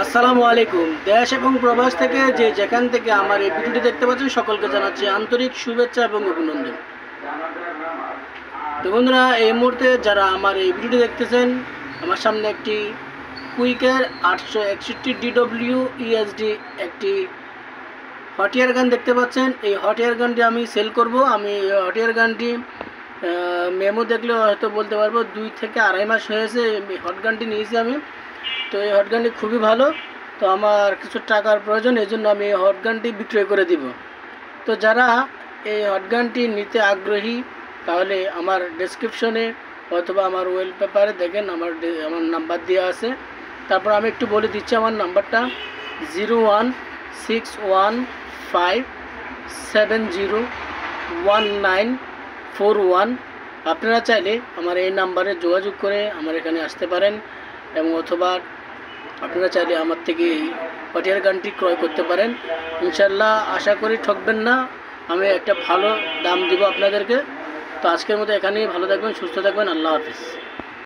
আসসালামু আলাইকুম। দেশ এবং প্রবাস থেকে যেখান থেকে আমার এই ভিডিওটি দেখতে পাচ্ছেন সকলকে জানাচ্ছি আন্তরিক শুভেচ্ছা এবং অভিনন্দন। তো বন্ধুরা, এই মুহূর্তে যারা আমার এই ভিডিওটি দেখতেছেন, আমার সামনে একটি কুইকের 861 DW ESD একটি হট এয়ার গান দেখতে পাচ্ছেন। এই হট এয়ার গানটি আমি সেল করব। আমি হট এয়ার গানটি মেমো দেখলে হয়তো বলতে পারবো 2 থেকে আড়াই মাস হয়েছে এই হট গানটি নিয়েছি আমি। তো এই হট গানটি খুবই ভালো। তো আমার কিছু টাকার প্রয়োজন, এই জন্য আমি এই হট গানটি বিক্রয় করে দিব। তো যারা এই হট গানটি নিতে আগ্রহী তাহলে আমার ডেসক্রিপশনে অথবা আমার ওয়েলপেপারে দেখেন আমার নাম্বার দেওয়া আছে। তারপর আমি একটু বলে দিচ্ছি আমার নাম্বারটা 01615701941। আপনারা চাইলে আমার এই নাম্বারে যোগাযোগ করে আমার এখানে আসতে পারেন এবং অথবা আপনারা চাইলে আমার থেকে এই হট এয়ার গানটি ক্রয় করতে পারেন। ইনশাল্লাহ আশা করি ঠকবেন না, আমি একটা ভালো দাম দিব আপনাদেরকে। তো আজকের মতো এখানেই, ভালো থাকবেন, সুস্থ থাকবেন, আল্লাহ হাফিজ।